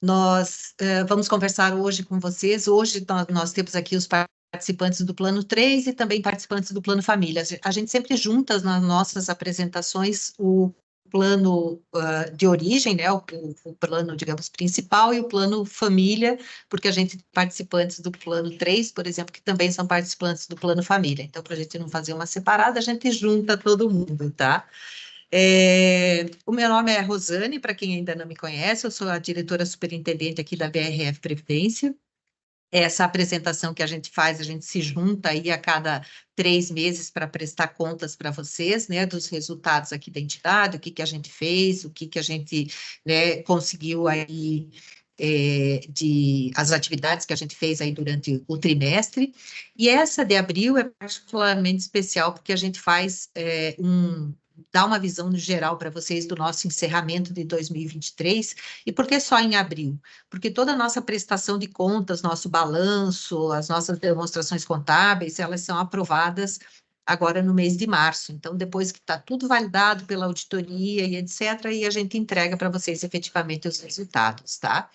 Nós vamos conversar hoje com vocês. Hoje nós temos aqui os participantes do Plano 3 e também participantes do Plano Família. A gente sempre junta nas nossas apresentações o plano de origem, né, o plano, digamos, principal e o plano família, porque a gente tem participantes do Plano 3, por exemplo, que também são participantes do Plano Família. Então, para a gente não fazer uma separada, a gente junta todo mundo, tá? O meu nome é Rosane, para quem ainda não me conhece, eu sou a diretora superintendente aqui da BRF Previdência. Essa apresentação que a gente faz, a gente se junta aí a cada 3 meses para prestar contas para vocês, né, dos resultados aqui da entidade, o que a gente fez, o que a gente, né, conseguiu aí, as atividades que a gente fez aí durante o trimestre. E essa de abril é particularmente especial, porque a gente faz dá uma visão geral para vocês do nosso encerramento de 2023. E por que só em abril? Porque toda a nossa prestação de contas, nosso balanço, as nossas demonstrações contábeis, elas são aprovadas agora no mês de março. Então, depois que está tudo validado pela auditoria e etc., aí a gente entrega para vocês efetivamente os resultados, tá?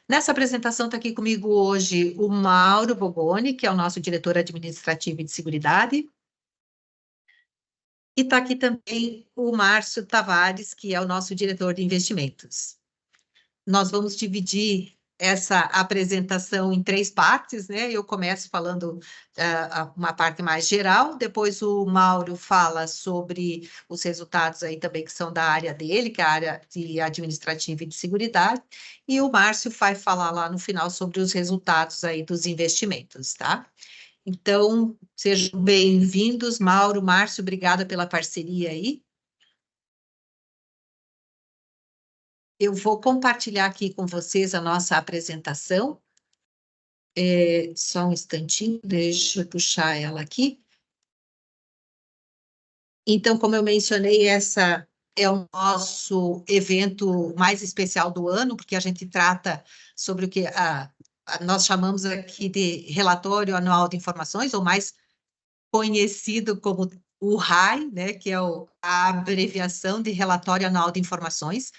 Nessa apresentação está aqui comigo hoje o Mauro Bogoni, que é o nosso diretor administrativo e de seguridade. E está aqui também o Márcio Tavares, que é o nosso diretor de investimentos. Nós vamos dividir essa apresentação em 3 partes, né? Eu começo falando uma parte mais geral, depois o Mauro fala sobre os resultados aí também que são da área dele, que é a área de administrativa e de seguridade, e o Márcio vai falar lá no final sobre os resultados aí dos investimentos, tá? Então, sejam bem-vindos, Mauro, Márcio, obrigada pela parceria aí. Eu vou compartilhar aqui com vocês a nossa apresentação. Só um instantinho, deixa eu puxar ela aqui. Então, como eu mencionei, essa é o nosso evento mais especial do ano, porque a gente trata sobre o que nós chamamos aqui de Relatório Anual de Informações, ou mais conhecido como o RAI, né, que é a abreviação de Relatório Anual de Informações.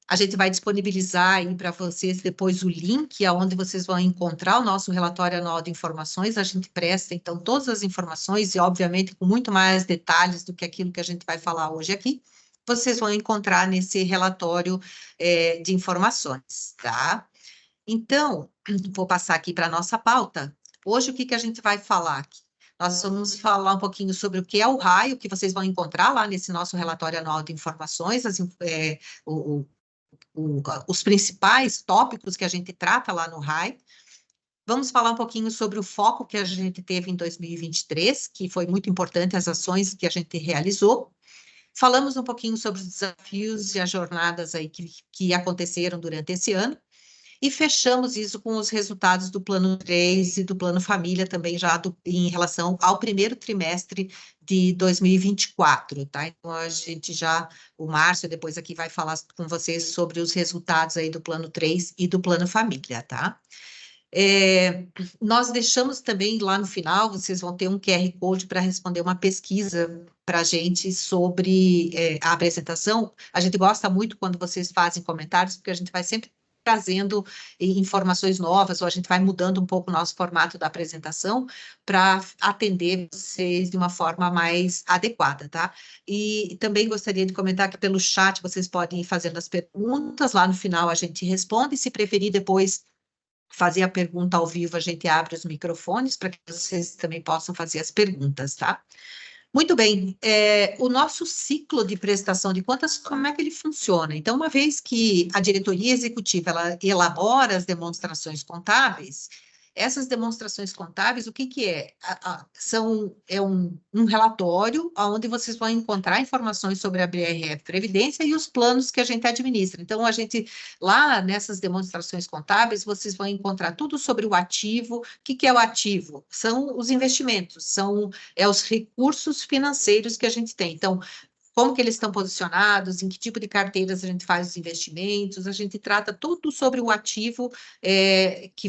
A gente vai disponibilizar aí para vocês depois o link aonde vocês vão encontrar o nosso relatório anual de informações. A gente presta, então, todas as informações e, obviamente, com muito mais detalhes do que aquilo que a gente vai falar hoje aqui, vocês vão encontrar nesse relatório de informações, tá? Então, vou passar aqui para a nossa pauta. Hoje, o que a gente vai falar aqui? Nós vamos falar um pouquinho sobre o que é o RAI, o que vocês vão encontrar lá nesse nosso relatório anual de informações, os principais tópicos que a gente trata lá no RAI. Vamos falar um pouquinho sobre o foco que a gente teve em 2023, que foi muito importante, as ações que a gente realizou. Falamos um pouquinho sobre os desafios e as jornadas aí que aconteceram durante esse ano. E fechamos isso com os resultados do Plano 3 e do Plano Família também já em relação ao primeiro trimestre de 2024, tá? Então, o Márcio depois aqui vai falar com vocês sobre os resultados aí do Plano 3 e do Plano Família, tá? Nós deixamos também lá no final, vocês vão ter um QR Code para responder uma pesquisa para a gente sobre a apresentação. A gente gosta muito quando vocês fazem comentários, porque a gente vai sempre trazendo informações novas, ou a gente vai mudando um pouco o nosso formato da apresentação para atender vocês de uma forma mais adequada, tá? E também gostaria de comentar que pelo chat vocês podem ir fazendo as perguntas, lá no final a gente responde, se preferir depois fazer a pergunta ao vivo, a gente abre os microfones para que vocês também possam fazer as perguntas, tá? Muito bem, o nosso ciclo de prestação de contas, como é que ele funciona? Então, uma vez que a diretoria executiva ela elabora as demonstrações contábeis, essas demonstrações contábeis, o que é? É um relatório onde vocês vão encontrar informações sobre a BRF Previdência e os planos que a gente administra. Então, lá nessas demonstrações contábeis, vocês vão encontrar tudo sobre o ativo. O que é o ativo? São os investimentos, os recursos financeiros que a gente tem. Então, como que eles estão posicionados, em que tipo de carteiras a gente faz os investimentos, a gente trata tudo sobre o ativo que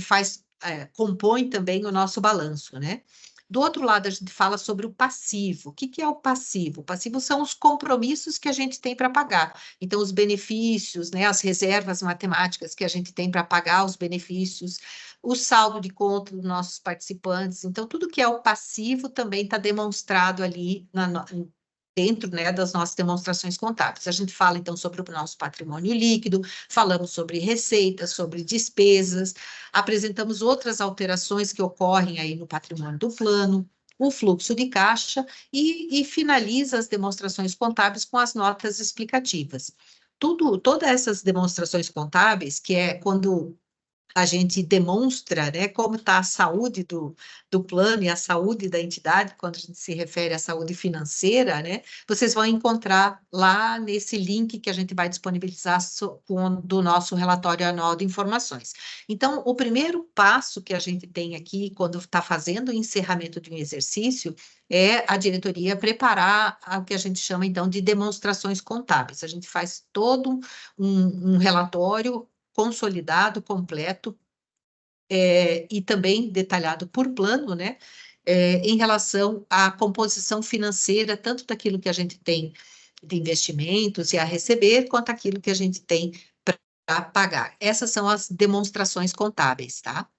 compõe também o nosso balanço, né? Do outro lado, a gente fala sobre o passivo. O que que é o passivo? O passivo são os compromissos que a gente tem para pagar. Então, os benefícios, né, as reservas matemáticas que a gente tem para pagar os benefícios, o saldo de conta dos nossos participantes. Então, tudo que é o passivo também está demonstrado ali dentro, né, das nossas demonstrações contábeis. A gente fala, então, sobre o nosso patrimônio líquido, falamos sobre receitas, sobre despesas, apresentamos outras alterações que ocorrem aí no patrimônio do plano, o fluxo de caixa e finaliza as demonstrações contábeis com as notas explicativas. Todas essas demonstrações contábeis, que é quando a gente demonstra, né, como está a saúde do plano e a saúde da entidade, quando a gente se refere à saúde financeira, né, vocês vão encontrar lá nesse link que a gente vai disponibilizar do nosso relatório anual de informações. Então, o primeiro passo que a gente tem aqui, quando está fazendo o encerramento de um exercício, é a diretoria preparar o que a gente chama, então, de demonstrações contábeis. A gente faz todo um relatório consolidado, completo, e também detalhado por plano, né, em relação à composição financeira, tanto daquilo que a gente tem de investimentos e a receber, quanto aquilo que a gente tem para pagar. Essas são as demonstrações contábeis, tá?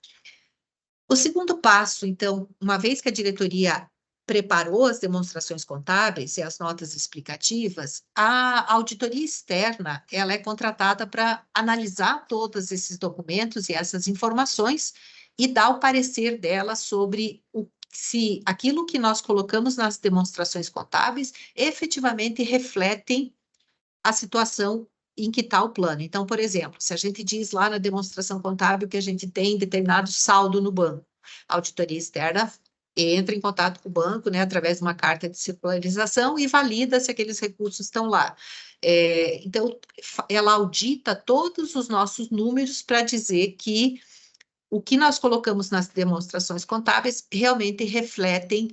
O segundo passo, então, uma vez que a diretoria preparou as demonstrações contábeis e as notas explicativas, a auditoria externa, ela é contratada para analisar todos esses documentos e essas informações e dar o parecer dela sobre se aquilo que nós colocamos nas demonstrações contábeis efetivamente refletem a situação em que está o plano. Então, por exemplo, se a gente diz lá na demonstração contábil que a gente tem determinado saldo no banco, a auditoria externa entra em contato com o banco, né, através de uma carta de circularização e valida se aqueles recursos estão lá. Então, ela audita todos os nossos números para dizer que o que nós colocamos nas demonstrações contábeis realmente refletem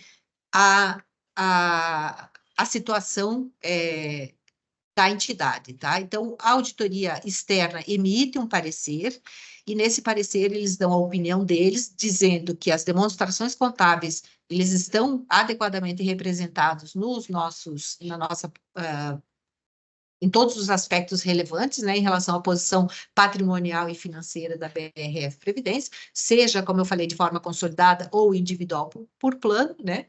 a situação da entidade, tá? Então, a auditoria externa emite um parecer, e nesse parecer eles dão a opinião deles, dizendo que as demonstrações contábeis, eles estão adequadamente representados em todos os aspectos relevantes, né, em relação à posição patrimonial e financeira da BRF Previdência, seja, como eu falei, de forma consolidada ou individual por plano, né?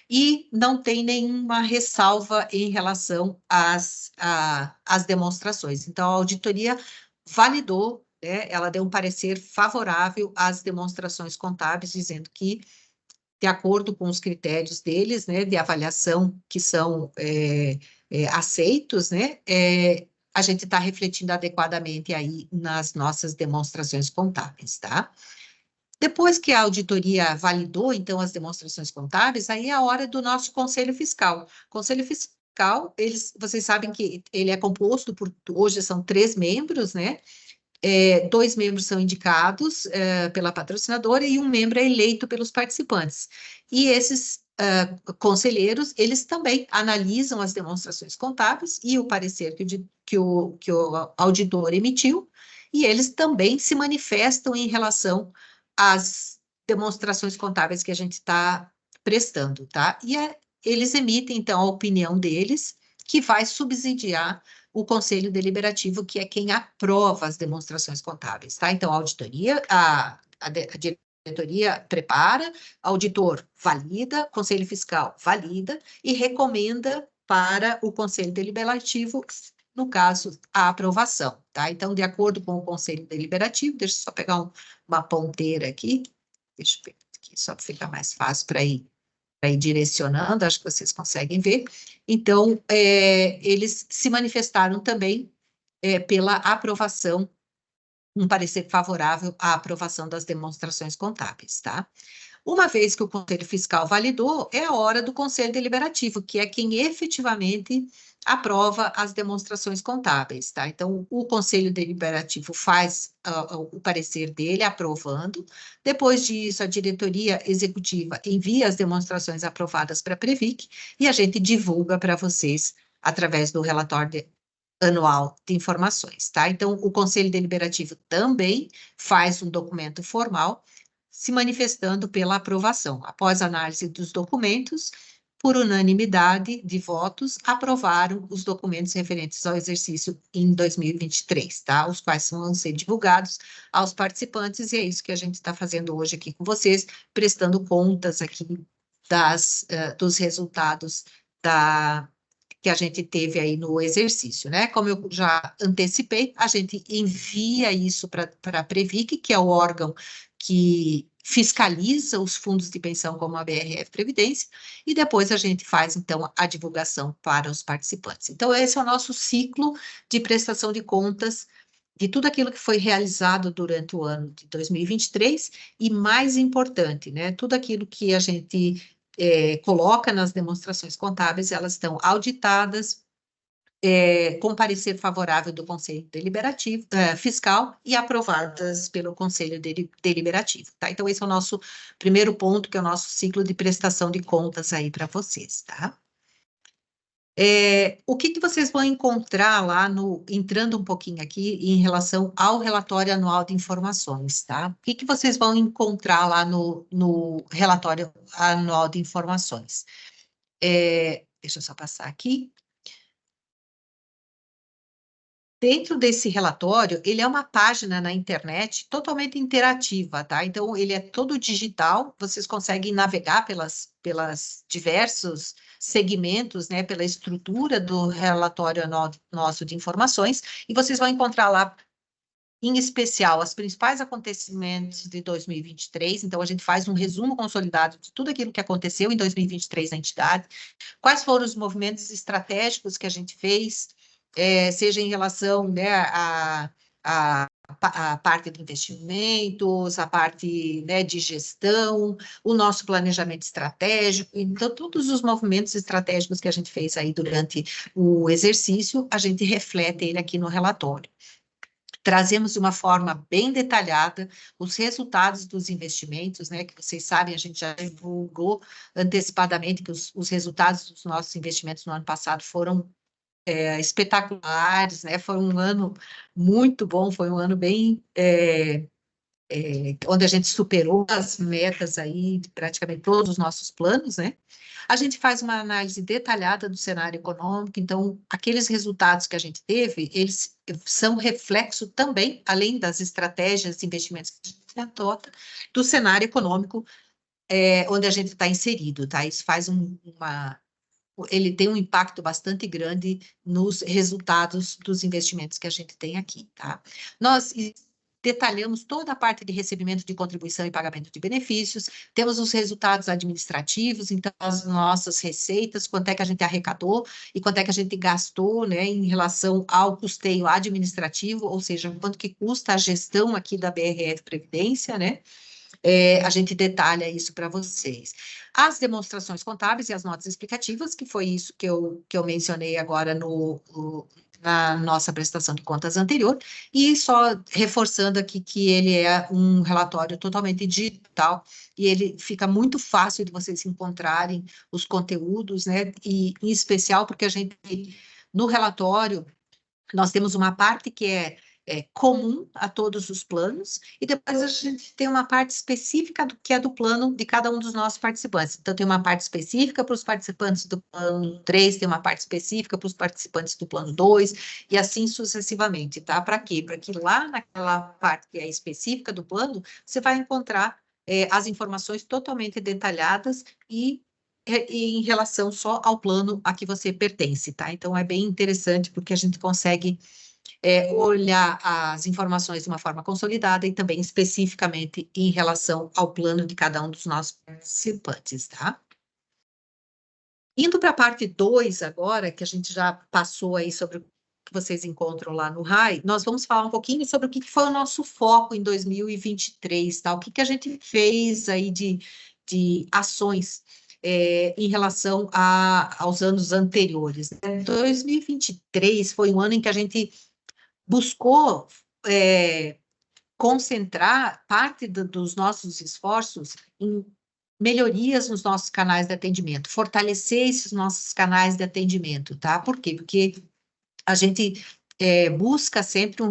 E não tem nenhuma ressalva em relação às demonstrações. Então, a auditoria validou, né, ela deu um parecer favorável às demonstrações contábeis, dizendo que, de acordo com os critérios deles, né, de avaliação que são aceitos, né, a gente está refletindo adequadamente aí nas nossas demonstrações contábeis, tá? Depois que a auditoria validou, então, as demonstrações contábeis, aí é a hora do nosso Conselho Fiscal. Conselho Fiscal, vocês sabem que ele é composto hoje são 3 membros, né? 2 membros são indicados pela patrocinadora e 1 membro é eleito pelos participantes. E esses conselheiros, eles também analisam as demonstrações contábeis e o parecer que o auditor emitiu, e eles também se manifestam em relação às demonstrações contábeis que a gente está prestando, tá? E eles emitem, então, a opinião deles, que vai subsidiar o Conselho Deliberativo, que é quem aprova as demonstrações contábeis, tá? Então, a diretoria prepara, auditor valida, Conselho Fiscal valida e recomenda para o Conselho Deliberativo, no caso, a aprovação, tá? Então, de acordo com o Conselho Deliberativo, deixa eu só pegar uma ponteira aqui, deixa eu ver aqui, só para ficar mais fácil para ir direcionando, acho que vocês conseguem ver. Então, eles se manifestaram também pela aprovação, um parecer favorável à aprovação das demonstrações contábeis, tá? Uma vez que o Conselho Fiscal validou, é a hora do Conselho Deliberativo, que é quem efetivamente aprova as demonstrações contábeis, tá? Então, o Conselho Deliberativo faz o parecer dele, aprovando. Depois disso, a diretoria executiva envia as demonstrações aprovadas para a Previc e a gente divulga para vocês através do relatório anual de informações, tá? Então, o Conselho Deliberativo também faz um documento formal se manifestando pela aprovação. Após análise dos documentos, por unanimidade de votos, aprovaram os documentos referentes ao exercício em 2023, tá? Os quais vão ser divulgados aos participantes, e é isso que a gente está fazendo hoje aqui com vocês, prestando contas aqui dos resultados que a gente teve aí no exercício, né? Como eu já antecipei, a gente envia isso para a Previc, que é o órgão que fiscaliza os fundos de pensão como a BRF Previdência, e depois a gente faz, então, a divulgação para os participantes. Então, esse é o nosso ciclo de prestação de contas de tudo aquilo que foi realizado durante o ano de 2023, e mais importante, né, tudo aquilo que a gente coloca nas demonstrações contábeis, elas estão auditadas, com parecer favorável do Conselho Deliberativo, Fiscal, e aprovadas pelo Conselho Deliberativo, tá? Então, esse é o nosso primeiro ponto, que é o nosso ciclo de prestação de contas aí para vocês, tá? O que vocês vão encontrar lá entrando um pouquinho aqui em relação ao relatório anual de informações, tá? O que vocês vão encontrar lá no relatório anual de informações? Deixa eu só passar aqui. Dentro desse relatório, ele é uma página na internet totalmente interativa, tá? Então, ele é todo digital, vocês conseguem navegar pelas diversos segmentos, né, pela estrutura do relatório nosso de informações, e vocês vão encontrar lá, em especial, os principais acontecimentos de 2023, então a gente faz um resumo consolidado de tudo aquilo que aconteceu em 2023 na entidade, quais foram os movimentos estratégicos que a gente fez, seja em relação, né, a parte de investimentos, a parte, né, de gestão, o nosso planejamento estratégico. Então, todos os movimentos estratégicos que a gente fez aí durante o exercício, a gente reflete ele aqui no relatório. Trazemos de uma forma bem detalhada os resultados dos investimentos, né, que vocês sabem, a gente já divulgou antecipadamente que os resultados dos nossos investimentos no ano passado foram espetaculares, né? Foi um ano muito bom, foi um ano bem onde a gente superou as metas aí de praticamente todos os nossos planos, né? A gente faz uma análise detalhada do cenário econômico, então aqueles resultados que a gente teve, eles são reflexo também, além das estratégias de investimentos que a gente adota, do cenário econômico onde a gente está inserido, tá? Isso faz ele tem um impacto bastante grande nos resultados dos investimentos que a gente tem aqui, tá? Nós detalhamos toda a parte de recebimento de contribuição e pagamento de benefícios, temos os resultados administrativos, então as nossas receitas, quanto é que a gente arrecadou e quanto é que a gente gastou, né, em relação ao custeio administrativo, ou seja, quanto que custa a gestão aqui da BRF Previdência, né? A gente detalha isso para vocês. As demonstrações contábeis e as notas explicativas, que foi isso que eu mencionei agora na nossa prestação de contas anterior, e só reforçando aqui que ele é um relatório totalmente digital, e ele fica muito fácil de vocês encontrarem os conteúdos, né, e em especial porque a gente, no relatório, nós temos uma parte que é comum a todos os planos, e depois a gente tem uma parte específica que é do plano de cada um dos nossos participantes. Então, tem uma parte específica para os participantes do plano 3, tem uma parte específica para os participantes do plano 2, e assim sucessivamente, tá? Para quê? Para que lá naquela parte que é específica do plano, você vai encontrar as informações totalmente detalhadas e em relação só ao plano a que você pertence, tá? Então, é bem interessante, porque a gente consegue olhar as informações de uma forma consolidada e também especificamente em relação ao plano de cada um dos nossos participantes, tá? Indo para a parte 2 agora, que a gente já passou aí sobre o que vocês encontram lá no RAI, nós vamos falar um pouquinho sobre o que foi o nosso foco em 2023, tá? O que a gente fez aí de ações em relação aos anos anteriores, né? 2023 foi um ano em que a gente buscou concentrar parte dos nossos esforços em melhorias nos nossos canais de atendimento, fortalecer esses nossos canais de atendimento, tá? Por quê? Porque a gente busca sempre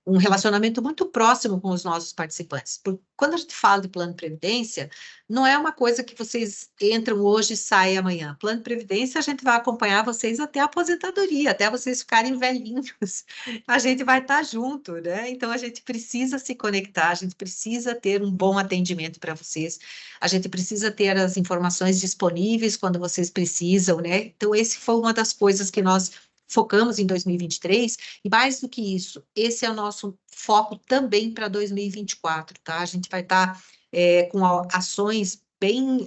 um relacionamento muito próximo com os nossos participantes. Porque quando a gente fala de plano de previdência, não é uma coisa que vocês entram hoje e saem amanhã. Plano de previdência, a gente vai acompanhar vocês até a aposentadoria, até vocês ficarem velhinhos. A gente vai estar junto, né? Então, a gente precisa se conectar, a gente precisa ter um bom atendimento para vocês, a gente precisa ter as informações disponíveis quando vocês precisam, né? Então, esse foi uma das coisas que nós focamos em 2023, e mais do que isso, esse é o nosso foco também para 2024, tá? A gente vai estar com ações bem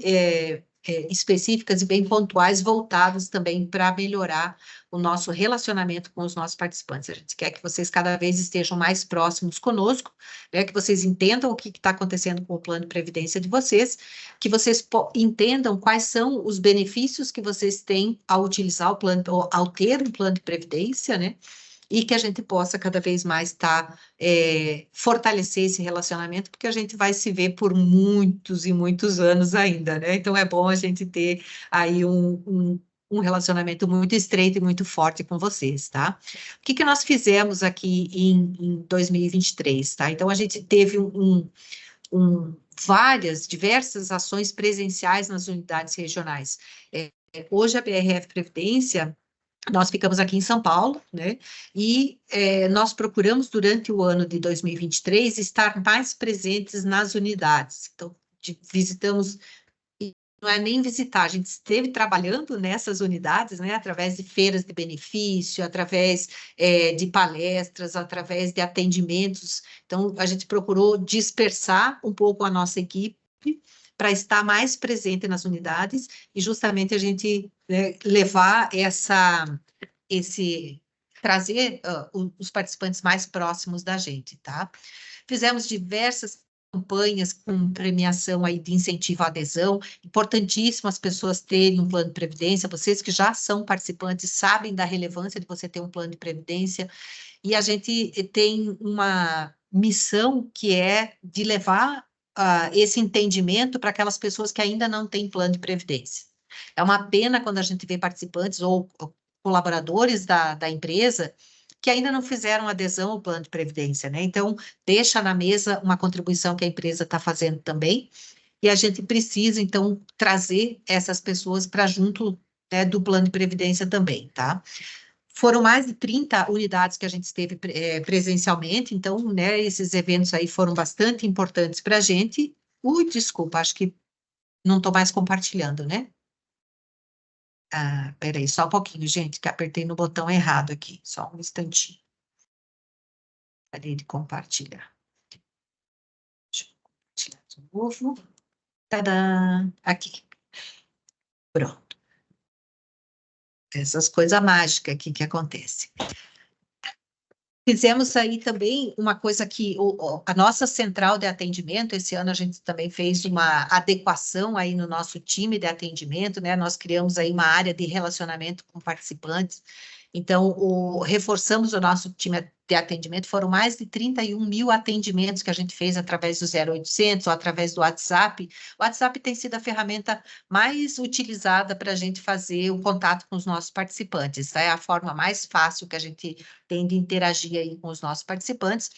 específicas e bem pontuais, voltadas também para melhorar o nosso relacionamento com os nossos participantes. A gente quer que vocês cada vez estejam mais próximos conosco, né, que vocês entendam o que está acontecendo com o plano de previdência de vocês, que vocês entendam quais são os benefícios que vocês têm ao utilizar o plano, ou ao ter um plano de previdência, né? E que a gente possa cada vez mais fortalecer esse relacionamento, porque a gente vai se ver por muitos e muitos anos ainda, né? Então é bom a gente ter aí um relacionamento muito estreito e muito forte com vocês, tá? O que nós fizemos aqui em 2023, tá? Então a gente teve diversas ações presenciais nas unidades regionais. Hoje a BRF Previdência, nós ficamos aqui em São Paulo, né? E nós procuramos, durante o ano de 2023, estar mais presentes nas unidades. Então, visitamos, e não é nem visitar, a gente esteve trabalhando nessas unidades, né? Através de feiras de benefício, através de palestras, através de atendimentos. Então, a gente procurou dispersar um pouco a nossa equipe para estar mais presente nas unidades e justamente a gente levar trazer os participantes mais próximos da gente, tá? Fizemos diversas campanhas com premiação aí de incentivo à adesão, importantíssimo as pessoas terem um plano de previdência, vocês que já são participantes sabem da relevância de você ter um plano de previdência, e a gente tem uma missão que é de levar esse entendimento para aquelas pessoas que ainda não têm plano de previdência. É uma pena quando a gente vê participantes ou colaboradores da empresa que ainda não fizeram adesão ao plano de previdência, né? Então, deixa na mesa uma contribuição que a empresa está fazendo também, e a gente precisa, então, trazer essas pessoas para junto, né, do plano de previdência também, tá? Foram mais de 30 unidades que a gente esteve presencialmente, então, né, esses eventos aí foram bastante importantes para a gente. Desculpa, acho que não estou mais compartilhando, né? Peraí, só um pouquinho, gente, que apertei no botão errado aqui, só um instantinho. Parei de compartilhar. Deixa eu compartilhar de novo. Tadã! Aqui. Pronto. Essas coisas mágicas aqui que acontecem. Fizemos aí também uma coisa que a nossa central de atendimento, esse ano a gente também fez uma adequação aí no nosso time de atendimento, né? Nós criamos aí uma área de relacionamento com participantes. Então, reforçamos o nosso time de atendimento, foram mais de 31 mil atendimentos que a gente fez através do 0800 ou através do WhatsApp. O WhatsApp tem sido a ferramenta mais utilizada para a gente fazer o contato com os nossos participantes, tá? É a forma mais fácil que a gente tem de interagir aí com os nossos participantes,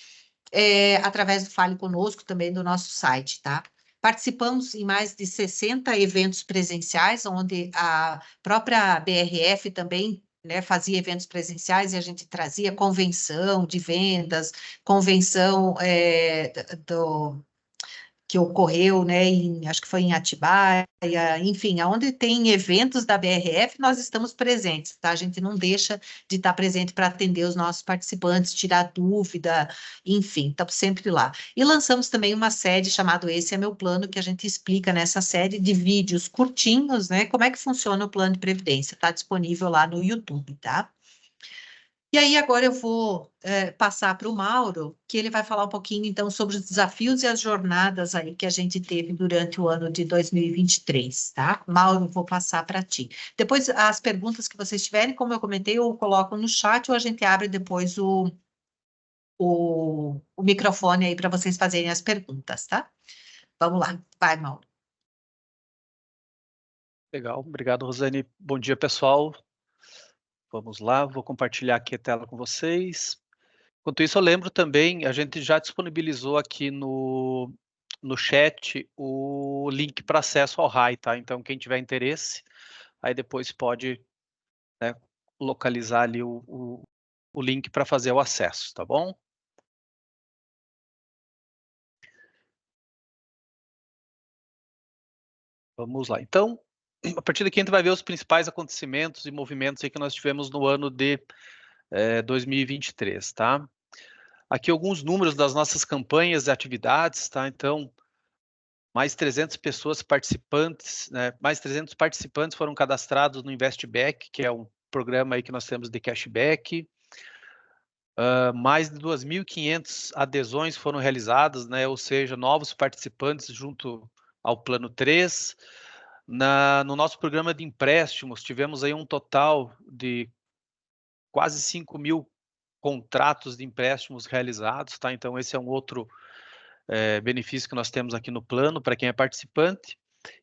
através do Fale Conosco, também do nosso site, tá? Participamos em mais de 60 eventos presenciais, onde a própria BRF também, né, fazia eventos presenciais e a gente trazia convenção de vendas, convenção que ocorreu, né, acho que foi em Atibaia, enfim, aonde tem eventos da BRF, nós estamos presentes, tá? A gente não deixa de estar presente para atender os nossos participantes, tirar dúvida, enfim, estamos sempre lá. E lançamos também uma série chamada Esse é Meu Plano, que a gente explica nessa série de vídeos curtinhos, né, como é que funciona o plano de previdência, está disponível lá no YouTube, tá? E aí, agora eu vou passar para o Mauro, que ele vai falar um pouquinho, então, sobre os desafios e as jornadas aí que a gente teve durante o ano de 2023, tá? Mauro, vou passar para ti. Depois, as perguntas que vocês tiverem, como eu comentei, eu coloco no chat ou a gente abre depois o microfone aí para vocês fazerem as perguntas, tá? Vamos lá, vai, Mauro. Legal, obrigado, Rosane. Bom dia, pessoal. Vamos lá, vou compartilhar aqui a tela com vocês. Enquanto isso, eu lembro também, a gente já disponibilizou aqui no chat o link para acesso ao RAI, tá? Então, quem tiver interesse, aí depois pode, né, localizar ali o link para fazer o acesso, tá bom? Vamos lá. Então, a partir daqui a gente vai ver os principais acontecimentos e movimentos aí que nós tivemos no ano de 2023, tá? Aqui alguns números das nossas campanhas e atividades, tá? Então, mais 300 pessoas participantes, né? Mais 300 participantes foram cadastrados no Investback, que é um programa aí que nós temos de cashback. Mais de 2.500 adesões foram realizadas, né? Ou seja, novos participantes junto ao Plano 3. No nosso programa de empréstimos, tivemos aí um total de quase 5.000 contratos de empréstimos realizados, tá? Então, esse é um outro benefício que nós temos aqui no plano para quem é participante,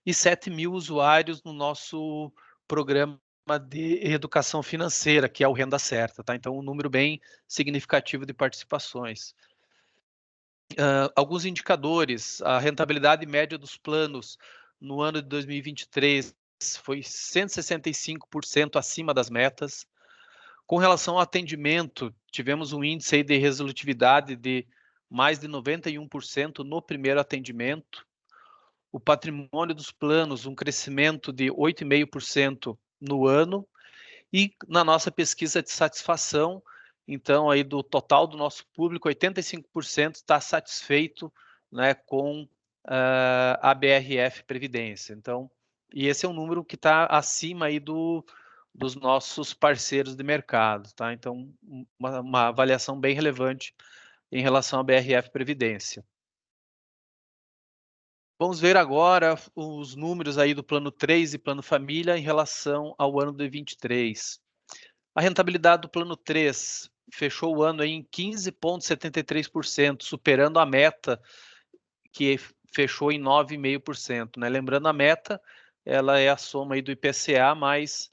e 7.000 usuários no nosso programa de educação financeira, que é o Renda Certa, tá? Então, um número bem significativo de participações. Alguns indicadores, a rentabilidade média dos planos no ano de 2023 foi 165% acima das metas. Com relação ao atendimento, tivemos um índice aí de resolutividade de mais de 91% no primeiro atendimento. O patrimônio dos planos, um crescimento de 8,5% no ano. E na nossa pesquisa de satisfação, então, aí do total do nosso público, 85% está satisfeito, né, com a BRF Previdência. Então, e esse é um número que está acima aí dos nossos parceiros de mercado, tá? Então, uma avaliação bem relevante em relação à BRF Previdência. Vamos ver agora os números aí do Plano 3 e Plano Família em relação ao ano de 23. A rentabilidade do Plano 3 fechou o ano aí em 15,73%, superando a meta que fechou em 9,5%, né? Lembrando, a meta, ela é a soma aí do IPCA mais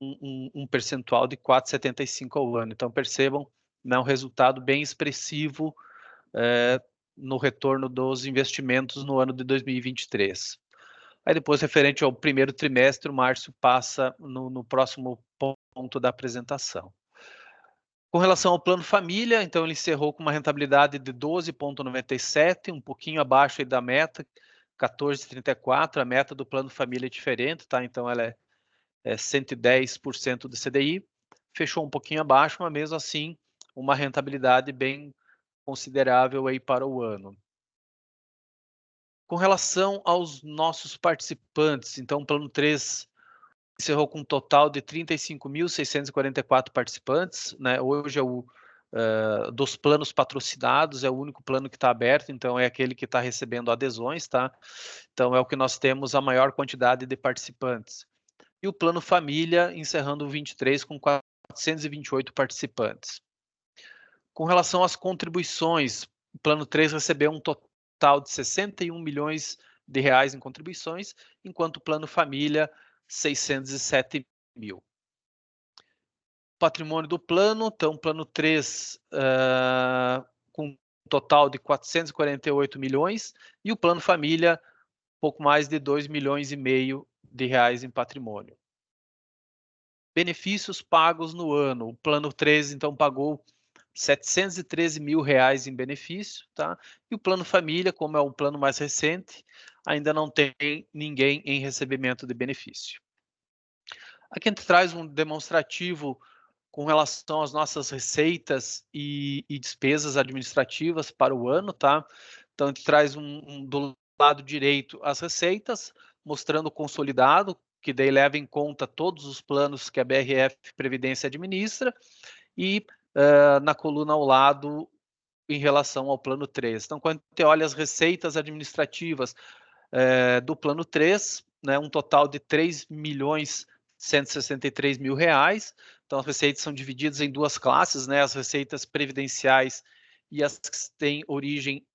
um percentual de 4,75% ao ano. Então, percebam, né, um resultado bem expressivo no retorno dos investimentos no ano de 2023. Aí depois, referente ao primeiro trimestre, o Márcio passa no próximo ponto da apresentação. Com relação ao Plano Família, então ele encerrou com uma rentabilidade de 12,97, um pouquinho abaixo aí da meta, 14,34. A meta do Plano Família é diferente, tá? Então ela é 110% do CDI, fechou um pouquinho abaixo, mas mesmo assim uma rentabilidade bem considerável aí para o ano. Com relação aos nossos participantes, então o Plano 3 encerrou com um total de 35.644 participantes, né? Hoje é dos planos patrocinados, é o único plano que está aberto, então é aquele que está recebendo adesões, tá? Então é o que nós temos a maior quantidade de participantes. E o Plano Família encerrando o 23 com 428 participantes. Com relação às contribuições, o Plano 3 recebeu um total de 61 milhões de reais em contribuições, enquanto o Plano Família 607 mil. Patrimônio do plano, então Plano 3 com um total de 448 milhões e o Plano Família pouco mais de 2,5 milhões de reais em patrimônio. Benefícios pagos no ano, o Plano 3 então pagou 713 mil reais em benefício, tá? E o Plano Família, como é o plano mais recente, ainda não tem ninguém em recebimento de benefício. Aqui a gente traz um demonstrativo com relação às nossas receitas e despesas administrativas para o ano, tá? Então, a gente traz do lado direito as receitas, mostrando o consolidado, que daí leva em conta todos os planos que a BRF Previdência administra, e na coluna ao lado, em relação ao Plano 3. Então, quando você olha as receitas administrativas do Plano 3, né, um total de 3.163 mil reais. Então, as receitas são divididas em duas classes, né, as receitas previdenciais e as que têm origem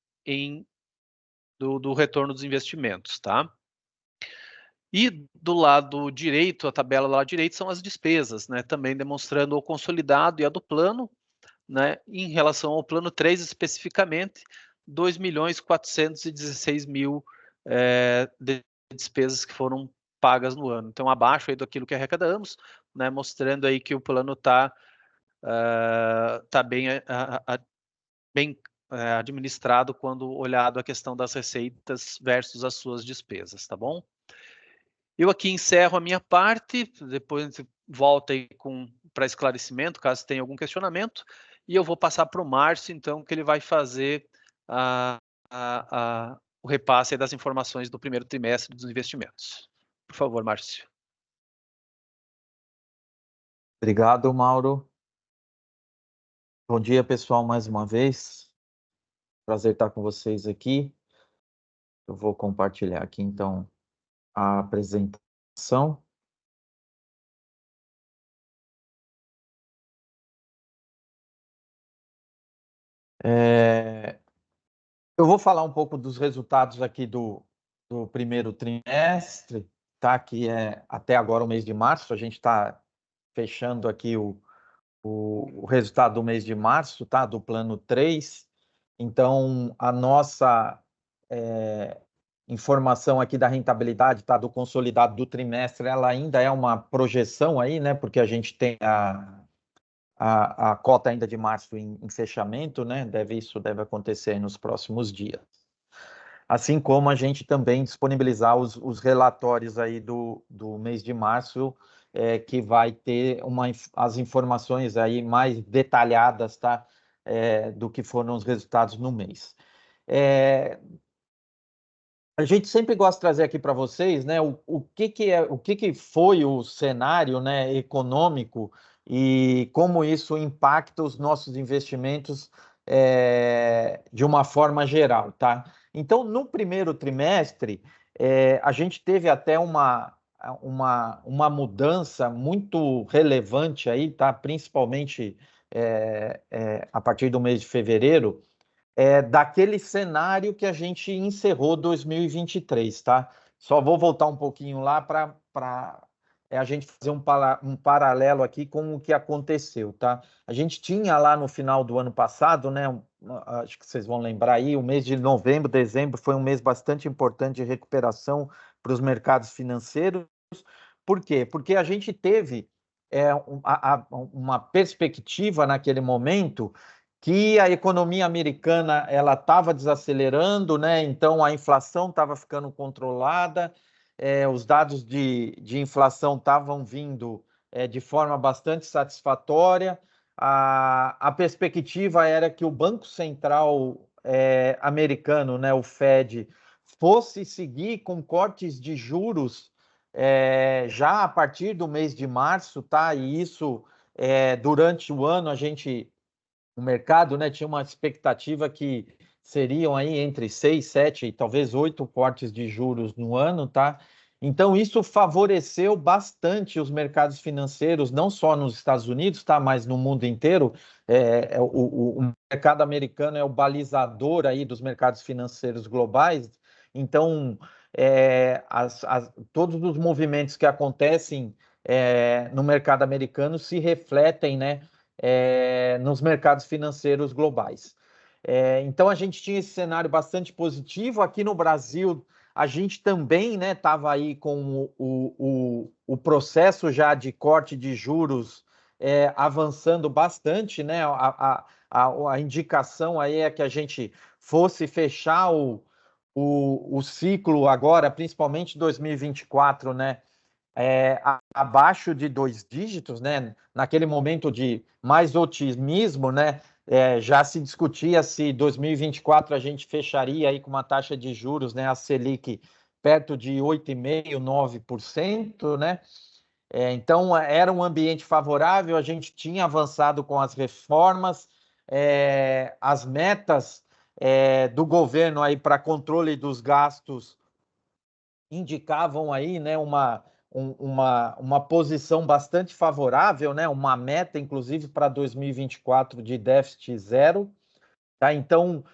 do retorno dos investimentos, tá? E do lado direito, a tabela do lado direito são as despesas, né, também demonstrando o consolidado e a do plano. né? Em relação ao plano 3, especificamente, 2.416.000 de despesas que foram pagas no ano. Então, abaixo aí daquilo que arrecadamos, né? Mostrando aí que o plano está bem administrado quando olhado a questão das receitas versus as suas despesas, tá bom? Eu aqui encerro a minha parte, depois a gente volta aí para esclarecimento, caso tenha algum questionamento, e eu vou passar para o Márcio, então, que ele vai fazer o repasse das informações do primeiro trimestre dos investimentos. Por favor, Márcio. Obrigado, Mauro. Bom dia, pessoal, mais uma vez. Prazer estar com vocês aqui. Eu vou compartilhar aqui, então, a apresentação. Eu vou falar um pouco dos resultados aqui do primeiro trimestre, tá? Que é até agora o mês de março. A gente está fechando aqui o resultado do mês de março, tá? Do plano 3. Então, a nossa informação aqui da rentabilidade, tá? Do consolidado do trimestre, ela ainda é uma projeção aí, né? Porque a gente tem a cota ainda de março em fechamento, né? Isso deve acontecer nos próximos dias. Assim como a gente também disponibilizar os relatórios aí do mês de março, que vai ter as informações aí mais detalhadas, tá? Do que foram os resultados no mês. A gente sempre gosta de trazer aqui para vocês, né, o que foi o cenário, né, econômico e como isso impacta os nossos investimentos de uma forma geral, tá? Então, no primeiro trimestre, a gente teve até uma mudança muito relevante aí, tá? Principalmente a partir do mês de fevereiro, daquele cenário que a gente encerrou 2023, tá? Só vou voltar um pouquinho lá para a gente fazer um paralelo aqui com o que aconteceu, tá? A gente tinha lá no final do ano passado, né? Acho que vocês vão lembrar aí, o mês de novembro, dezembro foi um mês bastante importante de recuperação para os mercados financeiros. Por quê? Porque a gente teve uma perspectiva naquele momento que a economia americana ela estava desacelerando, né? Então a inflação estava ficando controlada, os dados de inflação estavam vindo de forma bastante satisfatória. A perspectiva era que o Banco Central americano, né, o Fed, fosse seguir com cortes de juros já a partir do mês de março, tá? E isso durante o ano o mercado, né, tinha uma expectativa que seriam aí entre 6, 7 e talvez 8 cortes de juros no ano, tá? Então, isso favoreceu bastante os mercados financeiros, não só nos Estados Unidos, tá? Mas no mundo inteiro. O mercado americano é o balizador aí dos mercados financeiros globais. Então, todos os movimentos que acontecem no mercado americano se refletem, né, nos mercados financeiros globais. Então, a gente tinha esse cenário bastante positivo. Aqui no Brasil, a gente também estava aí com o processo já de corte de juros avançando bastante, né? A indicação aí é que a gente fosse fechar o ciclo agora, principalmente 2024, né? Abaixo de 2 dígitos, né? Naquele momento de mais otimismo, né? Já se discutia se 2024 a gente fecharia aí com uma taxa de juros, né? A Selic perto de 8,5%, 9%, né? Então era um ambiente favorável, a gente tinha avançado com as reformas, as metas do governo aí para controle dos gastos indicavam aí, né, uma posição bastante favorável, né, uma meta, inclusive, para 2024 de déficit zero. Tá? Então,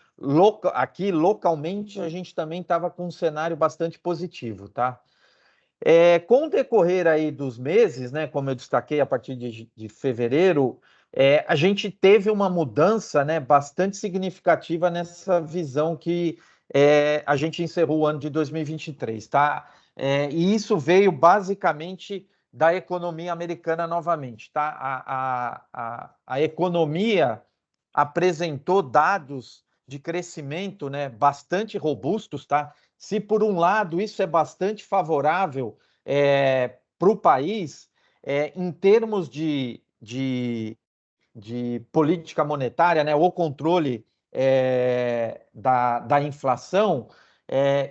aqui localmente, a gente também estava com um cenário bastante positivo. Tá? Com o decorrer aí dos meses, né, como eu destaquei, a partir de fevereiro, a gente teve uma mudança, né, bastante significativa nessa visão que a gente encerrou o ano de 2023, tá? E isso veio basicamente da economia americana novamente, tá? A economia apresentou dados de crescimento, né, bastante robustos, tá? Se por um lado isso é bastante favorável para o país, em termos de política monetária, né, o controle da inflação,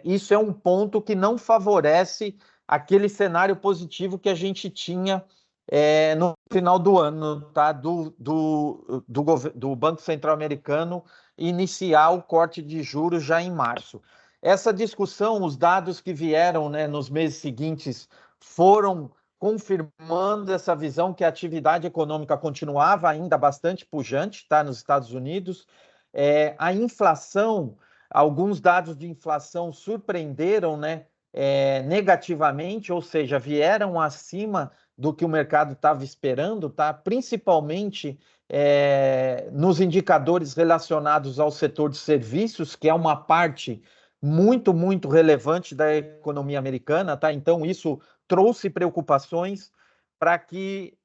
isso é um ponto que não favorece aquele cenário positivo que a gente tinha no final do ano, tá? Do Banco Central Americano iniciar o corte de juros já em março. Essa discussão, os dados que vieram, né, nos meses seguintes foram confirmando essa visão que a atividade econômica continuava ainda bastante pujante, tá, nos Estados Unidos. A inflação, alguns dados de inflação surpreenderam, né, negativamente, ou seja, vieram acima do que o mercado estava esperando, tá? Principalmente nos indicadores relacionados ao setor de serviços, que é uma parte muito, muito relevante da economia americana, tá? Então, isso trouxe preocupações para que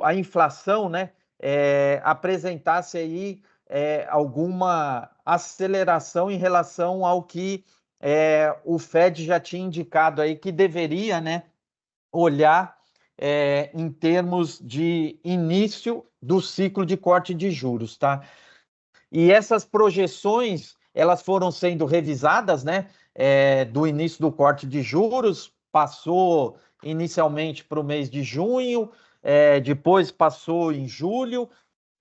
a inflação, né, apresentasse aí alguma aceleração em relação ao que o Fed já tinha indicado aí que deveria, né, olhar em termos de início do ciclo de corte de juros, tá? E essas projeções, elas foram sendo revisadas, né, do início do corte de juros, passou inicialmente para o mês de junho, depois passou em julho,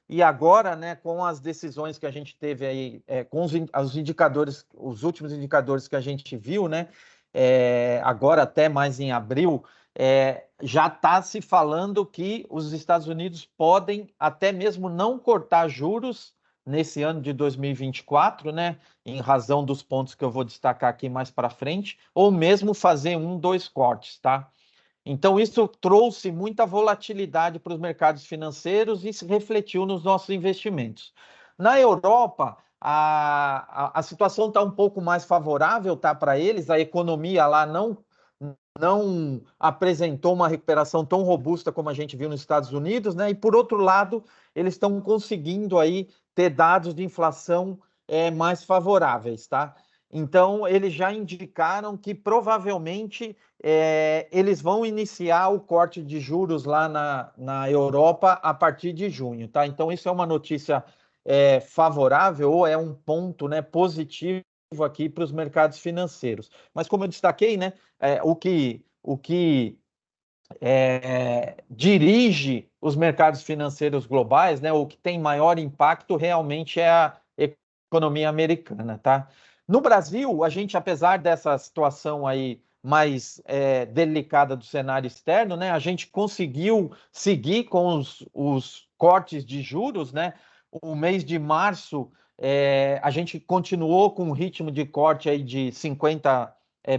e agora, né, com as decisões que a gente teve aí, com os indicadores, os últimos indicadores que a gente viu, né, agora até mais em abril, já está se falando que os Estados Unidos podem até mesmo não cortar juros nesse ano de 2024, né, em razão dos pontos que eu vou destacar aqui mais para frente, ou mesmo fazer 2 cortes, tá? Então, isso trouxe muita volatilidade para os mercados financeiros e se refletiu nos nossos investimentos. Na Europa, a situação está um pouco mais favorável, tá, para eles, a economia lá não apresentou uma recuperação tão robusta como a gente viu nos Estados Unidos, né? E por outro lado, eles estão conseguindo aí ter dados de inflação mais favoráveis, tá? Então, eles já indicaram que provavelmente eles vão iniciar o corte de juros lá na Europa a partir de junho, tá? Então, isso é uma notícia favorável ou é um ponto, né, positivo aqui para os mercados financeiros. Mas como eu destaquei, né, o que dirige os mercados financeiros globais, né, o que tem maior impacto realmente é a economia americana, tá? No Brasil, a gente, apesar dessa situação aí mais delicada do cenário externo, né, a gente conseguiu seguir com os cortes de juros, né? O mês de março, a gente continuou com um ritmo de corte aí de 50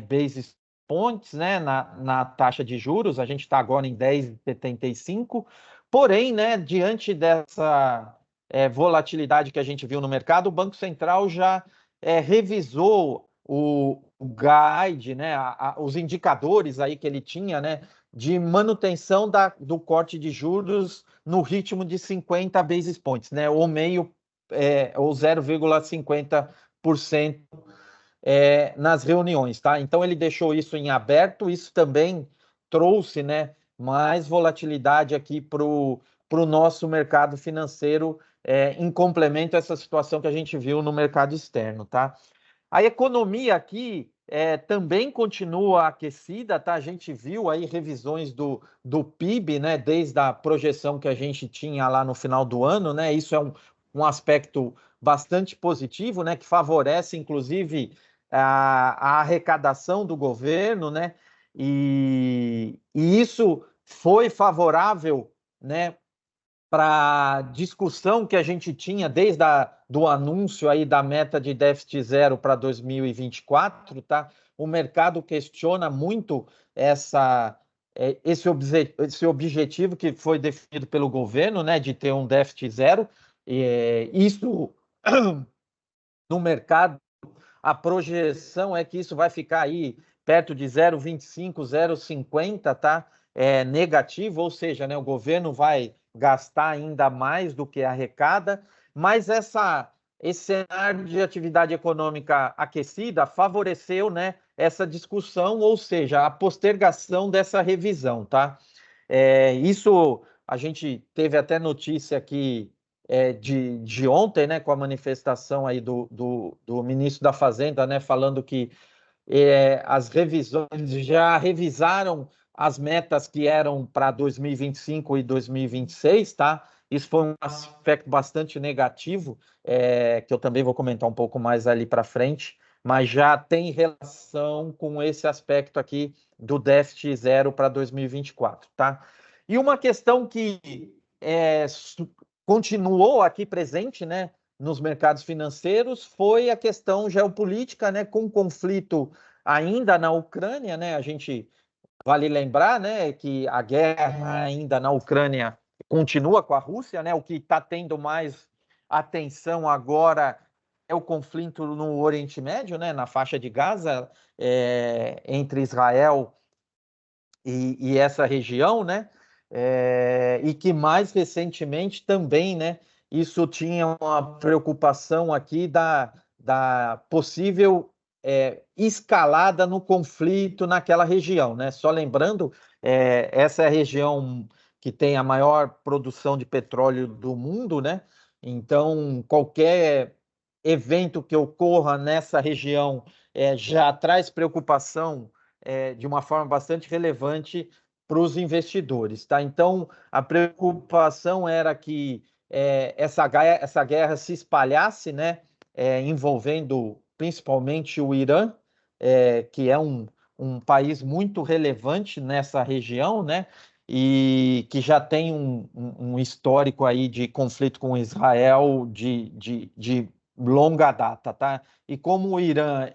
basis points, né, na taxa de juros, a gente está agora em 10,75, porém, né, diante dessa volatilidade que a gente viu no mercado, o Banco Central já revisou o guide, né, os indicadores aí que ele tinha, né, de manutenção do corte de juros no ritmo de 50 basis points, né, ou 0,50% nas reuniões, tá? Então ele deixou isso em aberto, isso também trouxe, né, mais volatilidade aqui para o nosso mercado financeiro, em complemento a essa situação que a gente viu no mercado externo, tá? A economia aqui também continua aquecida, tá? A gente viu aí revisões do PIB, né? Desde a projeção que a gente tinha lá no final do ano, né? Isso é um aspecto bastante positivo, né? Que favorece, inclusive, a arrecadação do governo, né? E isso foi favorável, né, para a discussão que a gente tinha desde do anúncio aí da meta de déficit zero para 2024, tá? O mercado questiona muito esse objetivo que foi definido pelo governo, né, de ter um déficit zero. Isso no mercado, a projeção é que isso vai ficar aí perto de 0,25, 0,50, tá? Negativo, ou seja, né, o governo vai gastar ainda mais do que arrecada, mas esse cenário de atividade econômica aquecida favoreceu, né, essa discussão, ou seja, a postergação dessa revisão, tá? Isso a gente teve até notícia aqui de ontem, né, com a manifestação aí do ministro da Fazenda, né, falando que as revisões já revisaram as metas que eram para 2025 e 2026, tá? Isso foi um aspecto bastante negativo, que eu também vou comentar um pouco mais ali para frente, mas já tem relação com esse aspecto aqui do déficit zero para 2024, tá? E uma questão que continuou aqui presente, né, nos mercados financeiros foi a questão geopolítica, né, com conflito ainda na Ucrânia, né? A gente vale lembrar, né, que a guerra ainda na Ucrânia continua com a Rússia, né? O que está tendo mais atenção agora é o conflito no Oriente Médio, né, na faixa de Gaza, entre Israel e essa região, né? E que mais recentemente também, né? Isso tinha uma preocupação aqui da possível escalada no conflito naquela região, né? Só lembrando, essa é a região que tem a maior produção de petróleo do mundo, né? Então, qualquer evento que ocorra nessa região já traz preocupação de uma forma bastante relevante para os investidores, tá? Então, a preocupação era que essa guerra se espalhasse, né? Envolvendo principalmente o Irã, que é um país muito relevante nessa região, né? E que já tem um histórico aí de conflito com Israel de longa data, tá? E como o Irã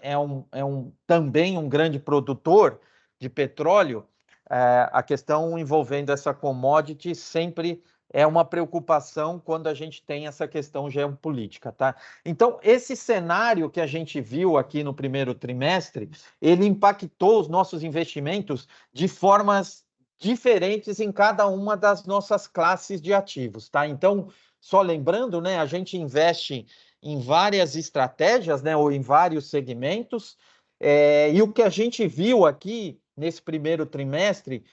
também um grande produtor de petróleo, a questão envolvendo essa commodity sempre é uma preocupação quando a gente tem essa questão geopolítica, tá? Então, esse cenário que a gente viu aqui no primeiro trimestre, ele impactou os nossos investimentos de formas diferentes em cada uma das nossas classes de ativos, tá? Então, só lembrando, né, a gente investe em várias estratégias, né, ou em vários segmentos, e o que a gente viu aqui nesse primeiro trimestre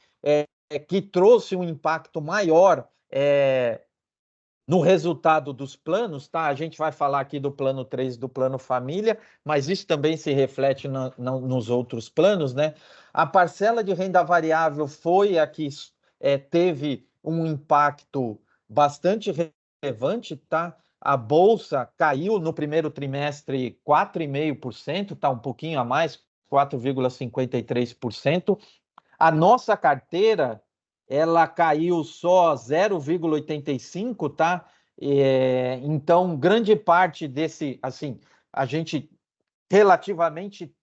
que trouxe um impacto maior no resultado dos planos, tá? A gente vai falar aqui do plano 3 e do plano família, mas isso também se reflete nos outros planos, né? A parcela de renda variável foi a que teve um impacto bastante relevante, tá? A bolsa caiu no primeiro trimestre 4,5%, tá um pouquinho a mais, 4,53%. A nossa carteira, ela caiu só 0,85, tá? Então, grande parte desse, assim, a gente relativamente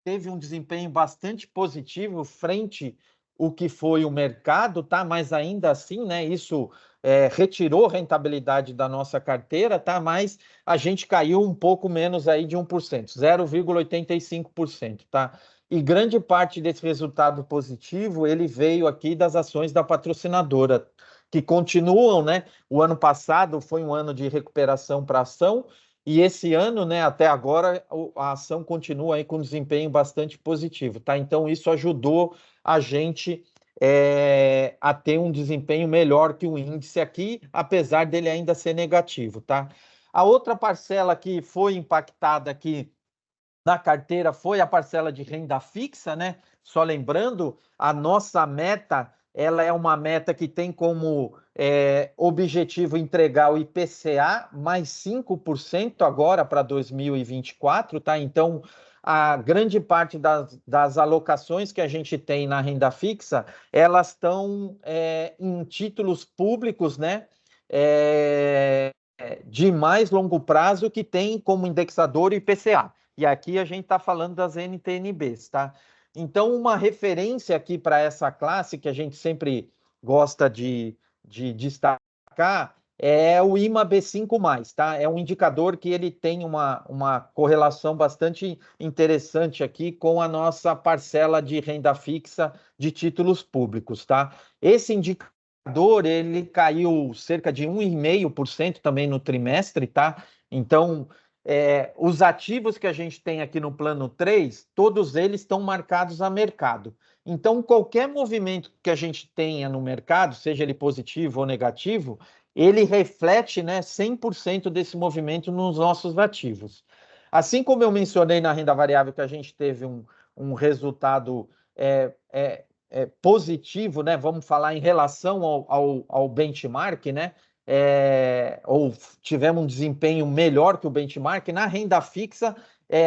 teve um desempenho bastante positivo frente ao que foi o mercado, tá? Mas ainda assim, né? Isso retirou rentabilidade da nossa carteira, tá? Mas a gente caiu um pouco menos aí de 1%, 0,85%, tá? E grande parte desse resultado positivo, ele veio aqui das ações da patrocinadora, que continuam, né? O ano passado foi um ano de recuperação para a ação, e esse ano, né, até agora, a ação continua aí com desempenho bastante positivo, tá? Então, isso ajudou a gente a ter um desempenho melhor que o índice aqui, apesar dele ainda ser negativo, tá? A outra parcela que foi impactada aqui na carteira foi a parcela de renda fixa, né? Só lembrando, a nossa meta, ela é uma meta que tem como objetivo entregar o IPCA mais 5% agora para 2024, tá? Então, a grande parte das alocações que a gente tem na renda fixa, elas estão em títulos públicos, né? De mais longo prazo que tem como indexador o IPCA. E aqui a gente está falando das NTNBs, tá? Então, uma referência aqui para essa classe que a gente sempre gosta de destacar é o IMA B5+, tá? É um indicador que ele tem uma correlação bastante interessante aqui com a nossa parcela de renda fixa de títulos públicos, tá? Esse indicador, ele caiu cerca de 1,5% também no trimestre, tá? Então, os ativos que a gente tem aqui no plano 3, todos eles estão marcados a mercado. Então, qualquer movimento que a gente tenha no mercado, seja ele positivo ou negativo, ele reflete, né, 100% desse movimento nos nossos ativos. Assim como eu mencionei na renda variável que a gente teve um resultado positivo, né, vamos falar em relação ao benchmark, né, ou tivemos um desempenho melhor que o benchmark, na renda fixa,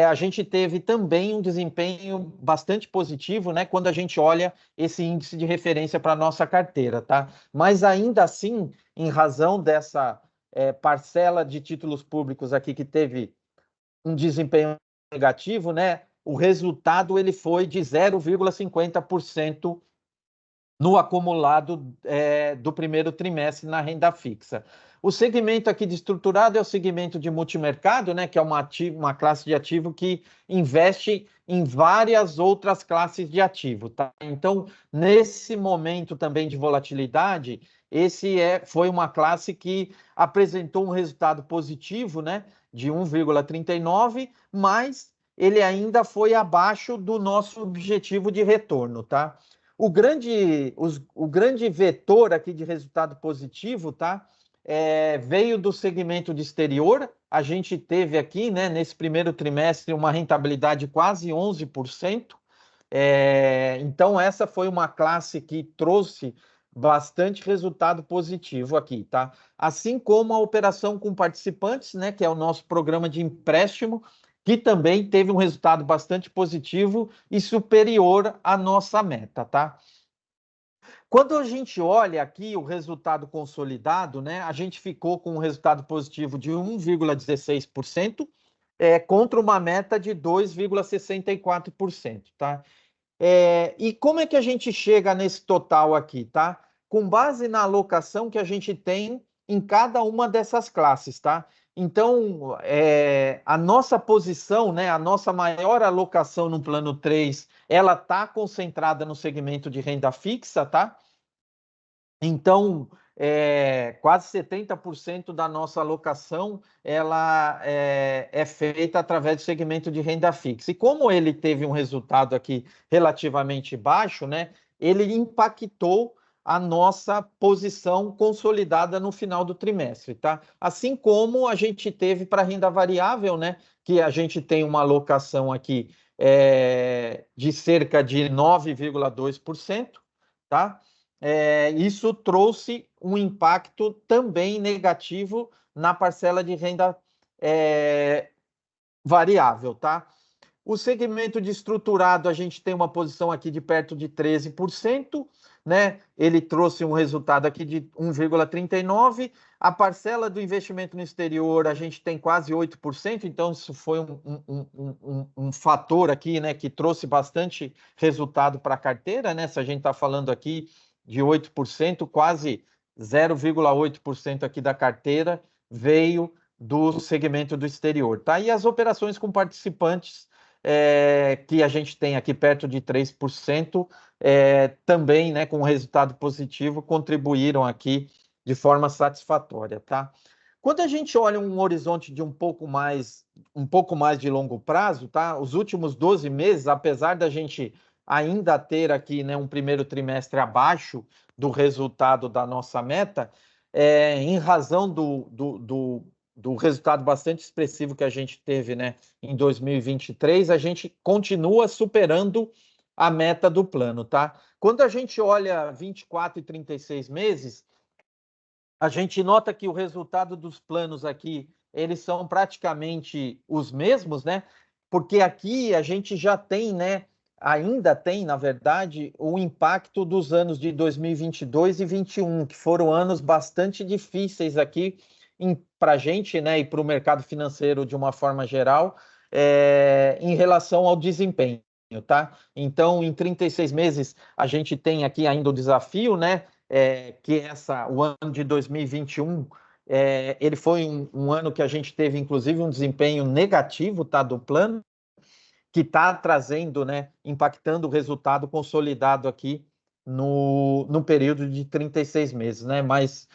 a gente teve também um desempenho bastante positivo, né, quando a gente olha esse índice de referência para a nossa carteira, tá? Mas ainda assim, em razão dessa parcela de títulos públicos aqui que teve um desempenho negativo, né, o resultado ele foi de 0,50% no acumulado do primeiro trimestre na renda fixa. O segmento aqui de estruturado é o segmento de multimercado, né, que é uma classe de ativo que investe em várias outras classes de ativo, tá? Então, nesse momento também de volatilidade, foi uma classe que apresentou um resultado positivo, né, de 1,39, mas ele ainda foi abaixo do nosso objetivo de retorno, tá? O grande vetor aqui de resultado positivo, tá? Veio do segmento de exterior. A gente teve aqui, né, nesse primeiro trimestre, uma rentabilidade quase 11%. Então, essa foi uma classe que trouxe bastante resultado positivo aqui, tá? Assim como a operação com participantes, né, que é o nosso programa de empréstimo, que também teve um resultado bastante positivo e superior à nossa meta, tá? Quando a gente olha aqui o resultado consolidado, né, a gente ficou com um resultado positivo de 1,16%, contra uma meta de 2,64%, tá? E como é que a gente chega nesse total aqui, tá? Com base na alocação que a gente tem em cada uma dessas classes, tá? Então, a nossa posição, né, a nossa maior alocação no plano 3, ela está concentrada no segmento de renda fixa, tá? Então, quase 70% da nossa alocação ela é feita através do segmento de renda fixa. E como ele teve um resultado aqui relativamente baixo, né, ele impactou a nossa posição consolidada no final do trimestre, tá? Assim como a gente teve para renda variável, né, que a gente tem uma alocação aqui de cerca de 9,2%, tá? Isso trouxe um impacto também negativo na parcela de renda variável, tá? O segmento de estruturado, a gente tem uma posição aqui de perto de 13%, né? Ele trouxe um resultado aqui de 1,39%. A parcela do investimento no exterior, a gente tem quase 8%, então isso foi um fator aqui, né, que trouxe bastante resultado para a carteira, né? Se a gente está falando aqui de 8%, quase 0,8% aqui da carteira veio do segmento do exterior, tá? E as operações com participantes, que a gente tem aqui perto de 3%, também, né, com resultado positivo, contribuíram aqui de forma satisfatória, tá? Quando a gente olha um horizonte de um pouco mais de longo prazo, tá? Os últimos 12 meses, apesar da gente ainda ter aqui, né, um primeiro trimestre abaixo do resultado da nossa meta, em razão do resultado bastante expressivo que a gente teve, né, em 2023, a gente continua superando a meta do plano, tá? Quando a gente olha 24 e 36 meses, a gente nota que o resultado dos planos aqui, eles são praticamente os mesmos, né? Porque aqui a gente já tem, né, ainda tem, na verdade, o impacto dos anos de 2022 e 2021, que foram anos bastante difíceis aqui para a gente, né, e para o mercado financeiro de uma forma geral, em relação ao desempenho. tá? Então, em 36 meses, a gente tem aqui ainda o desafio, né? Que o ano de 2021, ele foi um ano que a gente teve, inclusive, um desempenho negativo, tá, do plano, que está trazendo, né, impactando o resultado consolidado aqui no período de 36 meses, né? Mas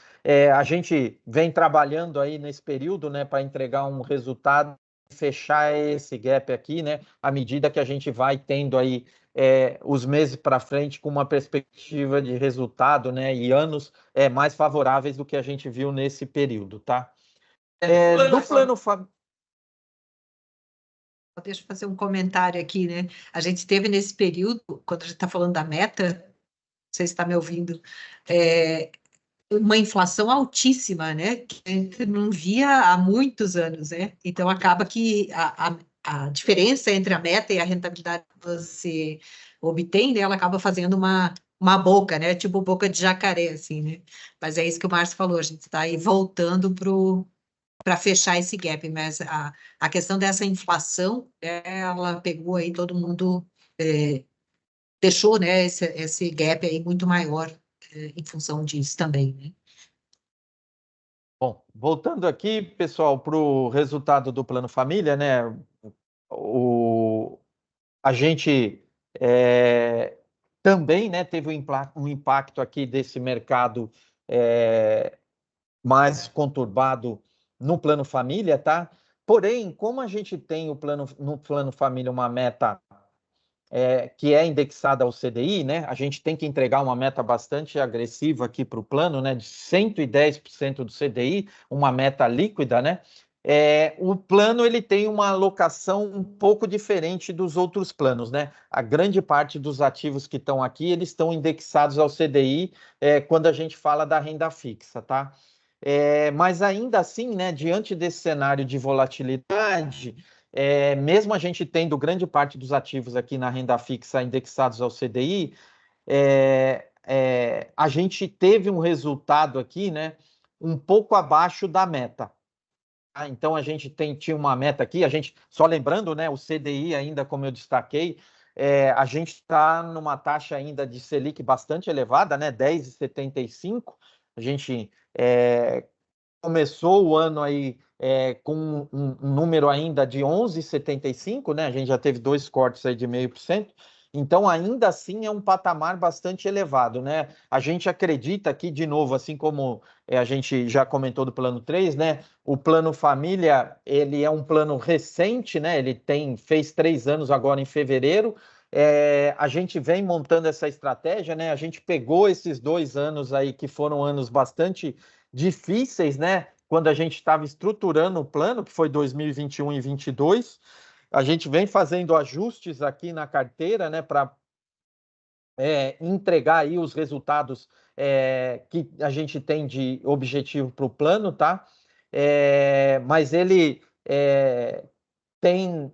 a gente vem trabalhando aí nesse período, né, para entregar um resultado, fechar esse gap aqui, né, à medida que a gente vai tendo aí os meses para frente com uma perspectiva de resultado, né, e anos mais favoráveis do que a gente viu nesse período, tá? Do plano Deixa eu fazer um comentário aqui, né? A gente teve nesse período, quando a gente está falando da meta, não sei se está me ouvindo, uma inflação altíssima, né? Que a gente não via há muitos anos, né? Então acaba que a diferença entre a meta e a rentabilidade que você obtém, né? Ela acaba fazendo uma boca, né? Tipo boca de jacaré, assim, né? Mas é isso que o Márcio falou, a gente está aí voltando para fechar esse gap, mas a questão dessa inflação, ela pegou aí todo mundo, deixou, né, esse gap aí muito maior em função disso também, né? Bom, voltando aqui, pessoal, para o resultado do Plano Família, né? A gente também, né, teve um impacto aqui desse mercado mais conturbado no Plano Família, tá? Porém, como a gente tem no Plano Família uma meta que é indexada ao CDI, né? A gente tem que entregar uma meta bastante agressiva aqui para o plano, né? De 110% do CDI, uma meta líquida, né? O plano ele tem uma alocação um pouco diferente dos outros planos, né? A grande parte dos ativos que estão aqui, eles estão indexados ao CDI quando a gente fala da renda fixa, tá? Mas ainda assim, né, diante desse cenário de volatilidade, mesmo a gente tendo grande parte dos ativos aqui na renda fixa indexados ao CDI, a gente teve um resultado aqui, né, um pouco abaixo da meta. Então a gente tinha uma meta aqui, a gente, só lembrando, né, o CDI ainda, como eu destaquei, a gente está numa taxa ainda de Selic bastante elevada, né, 10,75. A gente começou o ano aí com um número ainda de 11,75, né? A gente já teve 2 cortes aí de 0,5%. Então, ainda assim, é um patamar bastante elevado, né? A gente acredita aqui, de novo, assim como a gente já comentou do Plano 3, né? O Plano Família, ele é um plano recente, né? Ele fez 3 anos agora em fevereiro. A gente vem montando essa estratégia, né? A gente pegou esses 2 anos aí, que foram anos bastante difíceis, né? Quando a gente estava estruturando o plano, que foi 2021 e 2022, a gente vem fazendo ajustes aqui na carteira, né, para entregar aí os resultados que a gente tem de objetivo para o plano, tá? Mas ele tem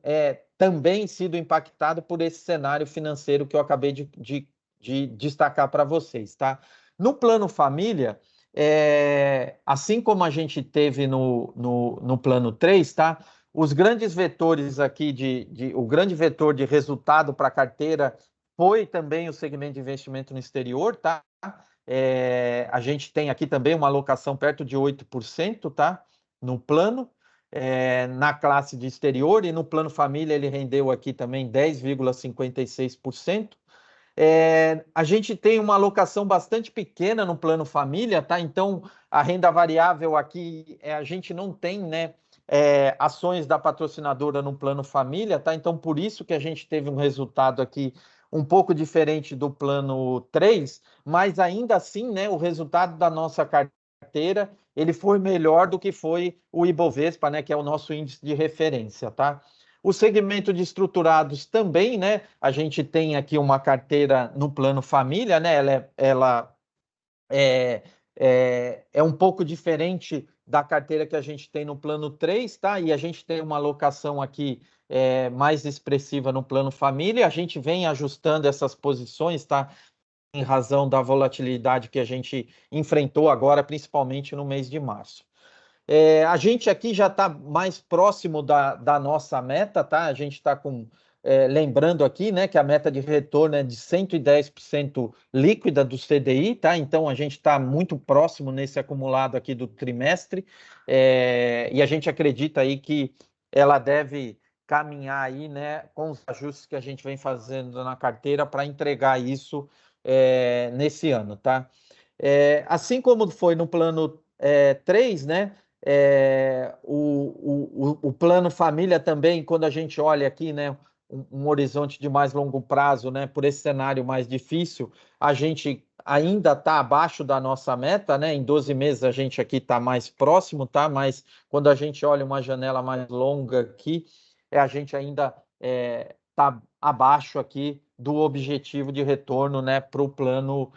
também sido impactado por esse cenário financeiro que eu acabei de destacar para vocês, tá? No plano família, assim como a gente teve no plano 3, tá? Os grandes vetores aqui, o grande vetor de resultado para a carteira foi também o segmento de investimento no exterior, tá? A gente tem aqui também uma alocação perto de 8%, tá? No plano, na classe de exterior, e no plano família ele rendeu aqui também 10,56%. A gente tem uma alocação bastante pequena no plano família, tá? Então, a renda variável aqui, a gente não tem, né, ações da patrocinadora no plano família, tá? Então, por isso que a gente teve um resultado aqui um pouco diferente do plano 3, mas ainda assim, né, o resultado da nossa carteira, ele foi melhor do que foi o Ibovespa, né, que é o nosso índice de referência, tá? O segmento de estruturados também, né? A gente tem aqui uma carteira no plano família, né? Ela é um pouco diferente da carteira que a gente tem no plano 3, tá? E a gente tem uma alocação aqui mais expressiva no plano família. A gente vem ajustando essas posições, tá? Em razão da volatilidade que a gente enfrentou agora, principalmente no mês de março. A gente aqui já está mais próximo da nossa meta, tá? A gente está com lembrando aqui, né, que a meta de retorno é de 110% líquida do CDI, tá? Então a gente está muito próximo nesse acumulado aqui do trimestre, e a gente acredita aí que ela deve caminhar aí, né, com os ajustes que a gente vem fazendo na carteira para entregar isso nesse ano, tá? Assim como foi no plano 3, né? O plano família também, quando a gente olha aqui, né, um horizonte de mais longo prazo, né, por esse cenário mais difícil, a gente ainda está abaixo da nossa meta, né? Em 12 meses a gente aqui está mais próximo, tá? Mas quando a gente olha uma janela mais longa aqui, a gente ainda está abaixo aqui do objetivo de retorno, né, para o plano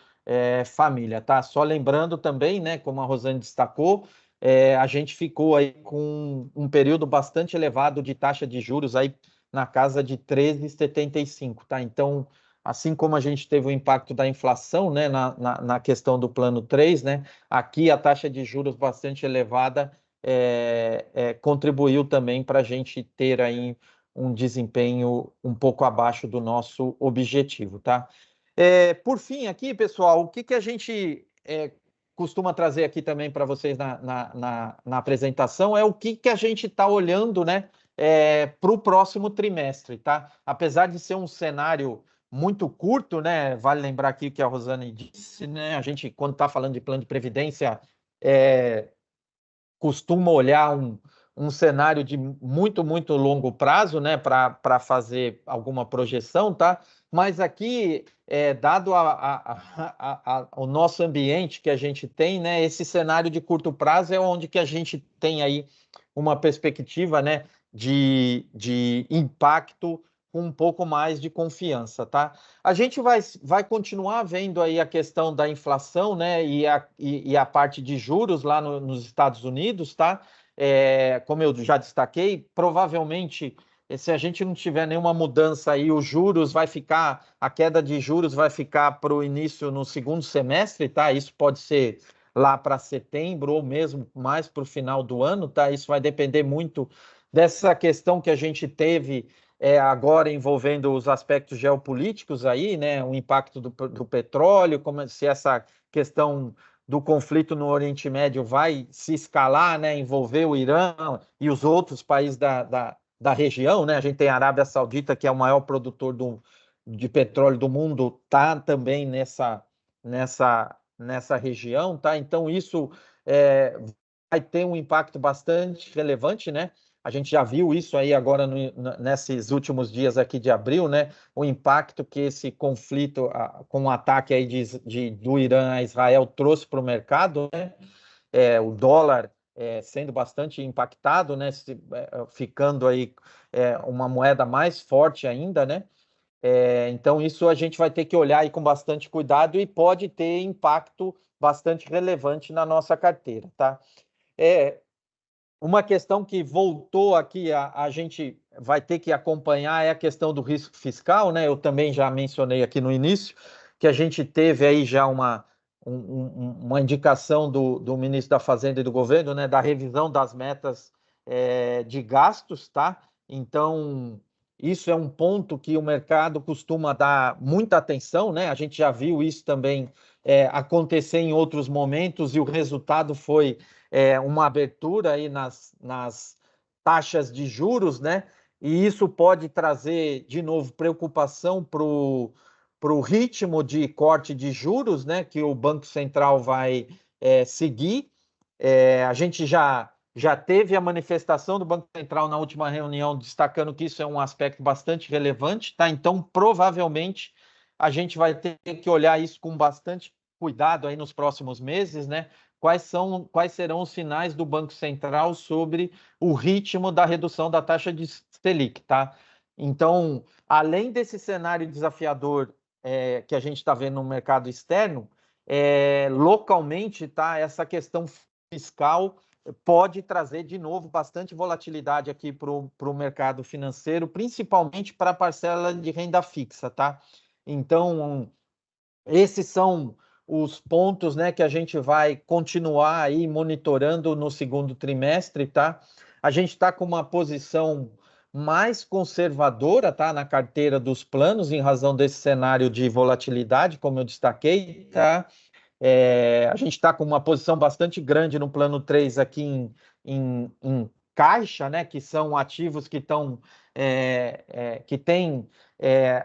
família, tá? Só lembrando também, né, como a Rosane destacou, a gente ficou aí com um período bastante elevado de taxa de juros aí na casa de 13,75, tá? Então, assim como a gente teve o impacto da inflação, né, na questão do plano 3, né, aqui a taxa de juros bastante elevada contribuiu também para a gente ter aí um desempenho um pouco abaixo do nosso objetivo, tá? Por fim, aqui, pessoal, o que a gente costuma trazer aqui também para vocês na apresentação é o que a gente está olhando, né, para o próximo trimestre, tá? Apesar de ser um cenário muito curto, né? Vale lembrar aqui o que a Rosane disse, né? A gente, quando está falando de plano de previdência, costuma olhar um cenário de muito, muito longo prazo, né, para fazer alguma projeção, tá? Mas aqui, dado o nosso ambiente que a gente tem, né, esse cenário de curto prazo é onde que a gente tem aí uma perspectiva, né, de impacto com um pouco mais de confiança, tá? A gente vai continuar vendo aí a questão da inflação, né, e a parte de juros lá nos Estados Unidos, tá? Como eu já destaquei, provavelmente, se a gente não tiver nenhuma mudança aí, a queda de juros vai ficar para o início no segundo semestre, tá? Isso pode ser lá para setembro ou mesmo mais para o final do ano, tá? Isso vai depender muito dessa questão que a gente teve agora envolvendo os aspectos geopolíticos aí, né? O impacto do petróleo, como se essa questão do conflito no Oriente Médio vai se escalar, né? Envolver o Irã e os outros países da região, né? A gente tem a Arábia Saudita, que é o maior produtor de petróleo do mundo, tá também nessa região, tá? Então isso vai ter um impacto bastante relevante, né? A gente já viu isso aí agora nesses últimos dias aqui de abril, né? O impacto que esse conflito com o ataque aí do Irã a Israel trouxe para o mercado, né? O dólar sendo bastante impactado, né? Ficando aí uma moeda mais forte ainda, né? Então isso a gente vai ter que olhar aí com bastante cuidado e pode ter impacto bastante relevante na nossa carteira, tá? Uma questão que voltou aqui, a gente vai ter que acompanhar é a questão do risco fiscal, né? Eu também já mencionei aqui no início que a gente teve aí já uma indicação do ministro da Fazenda e do governo, né? Da revisão das metas de gastos, tá? Então, isso é um ponto que o mercado costuma dar muita atenção, né? A gente já viu isso também acontecer em outros momentos e o resultado foi uma abertura aí nas taxas de juros, né? E isso pode trazer, de novo, preocupação para o ritmo de corte de juros, né? Que o Banco Central vai seguir. A gente já teve a manifestação do Banco Central na última reunião, destacando que isso é um aspecto bastante relevante, tá? Então, provavelmente, a gente vai ter que olhar isso com bastante cuidado aí nos próximos meses, né? Quais serão os sinais do Banco Central sobre o ritmo da redução da taxa de Selic, tá? Então, além desse cenário desafiador que a gente está vendo no mercado externo, localmente, tá? Essa questão fiscal pode trazer de novo bastante volatilidade aqui para o mercado financeiro, principalmente para a parcela de renda fixa, tá? Então, esses são os pontos, né, que a gente vai continuar aí monitorando no segundo trimestre, tá? A gente está com uma posição mais conservadora, tá, na carteira dos planos, em razão desse cenário de volatilidade, como eu destaquei, tá? A gente está com uma posição bastante grande no plano 3 aqui em caixa, né, que são ativos que estão que têm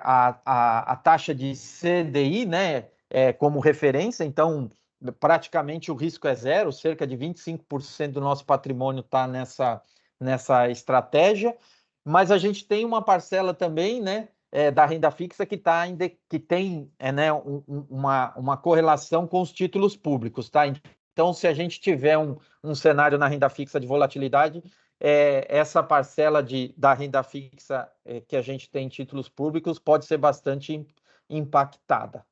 a taxa de CDI, né, como referência, então praticamente o risco é zero, cerca de 25% do nosso patrimônio está nessa estratégia, mas a gente tem uma parcela também, né, da renda fixa que tem né, uma correlação com os títulos públicos, tá? Então, se a gente tiver um cenário na renda fixa de volatilidade, essa parcela da renda fixa que a gente tem em títulos públicos pode ser bastante impactada,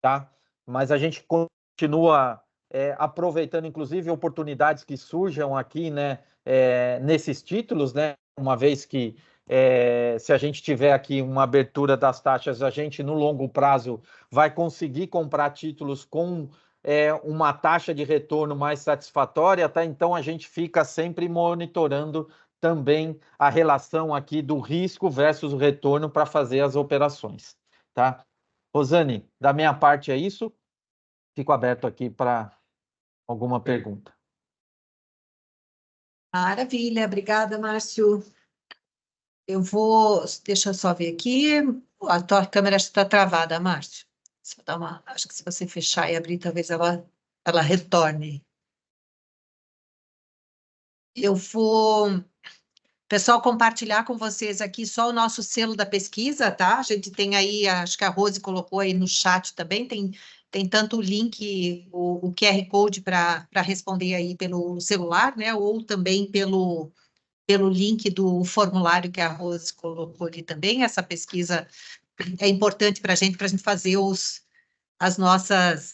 tá? Mas a gente continua aproveitando, inclusive, oportunidades que surjam aqui, né, nesses títulos, né? Uma vez que se a gente tiver aqui uma abertura das taxas, a gente, no longo prazo, vai conseguir comprar títulos com uma taxa de retorno mais satisfatória, tá? Então, a gente fica sempre monitorando também a relação aqui do risco versus o retorno para fazer as operações, tá? Rosane, da minha parte é isso. Fico aberto aqui para alguma pergunta. Maravilha, obrigada, Márcio. Deixa eu só ver aqui. A tua câmera está travada, Márcio. Acho que se você fechar e abrir, talvez ela retorne. Eu vou, pessoal, compartilhar com vocês aqui só o nosso selo da pesquisa, tá? A gente tem aí, acho que a Rose colocou aí no chat também, tem tanto o link, o QR Code para responder aí pelo celular, né? Ou também pelo link do formulário que a Rose colocou ali também. Essa pesquisa é importante para a gente fazer as nossas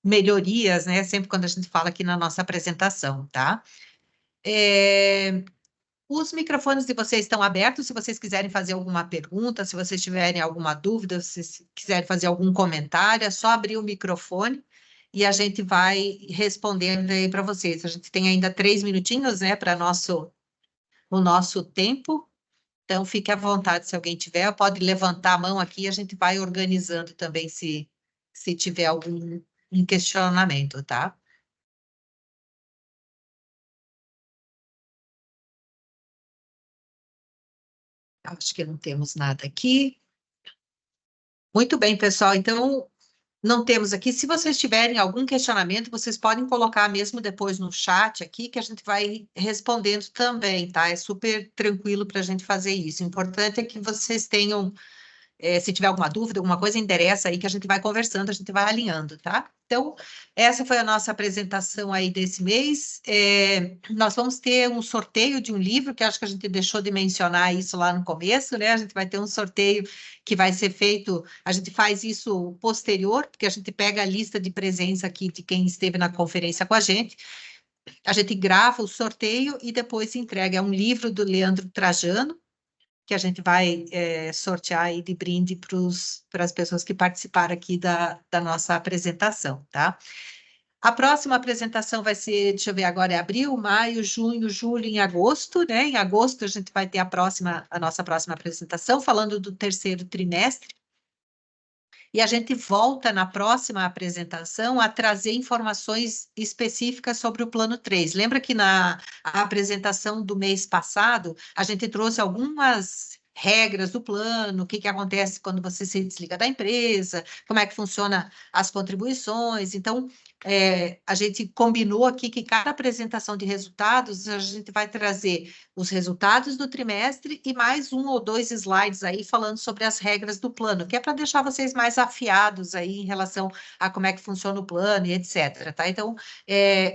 melhorias, né? Sempre quando a gente fala aqui na nossa apresentação, tá? Os microfones de vocês estão abertos, se vocês quiserem fazer alguma pergunta, se vocês tiverem alguma dúvida, se vocês quiserem fazer algum comentário, é só abrir o microfone e a gente vai respondendo aí para vocês. A gente tem ainda 3 minutinhos, né, para o nosso tempo, então fique à vontade se alguém tiver, pode levantar a mão aqui e a gente vai organizando também se tiver algum questionamento, tá? Acho que não temos nada aqui. Muito bem, pessoal, então não temos aqui. Se vocês tiverem algum questionamento, vocês podem colocar mesmo depois no chat aqui, que a gente vai respondendo também, tá? É super tranquilo para a gente fazer isso. O importante é que vocês tenham, se tiver alguma dúvida, alguma coisa, endereça aí que a gente vai conversando, a gente vai alinhando, tá? Então, essa foi a nossa apresentação aí desse mês. Nós vamos ter um sorteio de um livro, que acho que a gente deixou de mencionar isso lá no começo, né? A gente vai ter um sorteio que vai ser feito, a gente faz isso posterior, porque a gente pega a lista de presença aqui de quem esteve na conferência com a gente grava o sorteio e depois entrega. É um livro do Leandro Trajano, que a gente vai sortear aí de brinde para as pessoas que participaram aqui da nossa apresentação, tá? A próxima apresentação vai ser, deixa eu ver agora, é abril, maio, junho, julho, em agosto, né? Em agosto a gente vai ter a nossa próxima apresentação, falando do terceiro trimestre. E a gente volta na próxima apresentação a trazer informações específicas sobre o plano 3. Lembra que na apresentação do mês passado, a gente trouxe algumas regras do plano, o que acontece quando você se desliga da empresa, como é que funciona as contribuições. Então, a gente combinou aqui que cada apresentação de resultados, a gente vai trazer os resultados do trimestre e mais 1 ou 2 slides aí falando sobre as regras do plano, que é para deixar vocês mais afiados aí em relação a como é que funciona o plano e etc, tá? Então,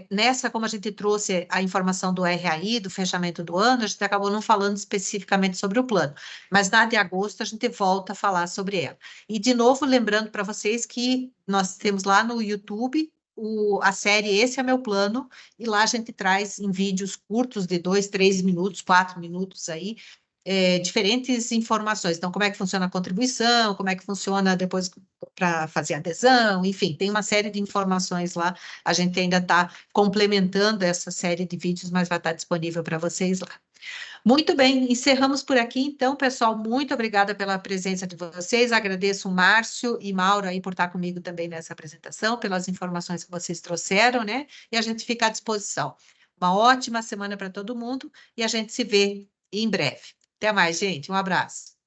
nessa, como a gente trouxe a informação do RAI, do fechamento do ano, a gente acabou não falando especificamente sobre o plano, mas na de agosto a gente volta a falar sobre ela. E, de novo, lembrando para vocês que nós temos lá no YouTube a série Esse é Meu Plano, e lá a gente traz em vídeos curtos de 2, 3 minutos, 4 minutos aí, diferentes informações. Então, como é que funciona a contribuição, como é que funciona depois para fazer adesão, enfim, tem uma série de informações lá. A gente ainda está complementando essa série de vídeos, mas vai estar disponível para vocês lá. Muito bem, encerramos por aqui, então, pessoal, muito obrigada pela presença de vocês, agradeço o Márcio e Mauro aí por estar comigo também nessa apresentação, pelas informações que vocês trouxeram, né, e a gente fica à disposição. Uma ótima semana para todo mundo, e a gente se vê em breve. Até mais, gente, um abraço.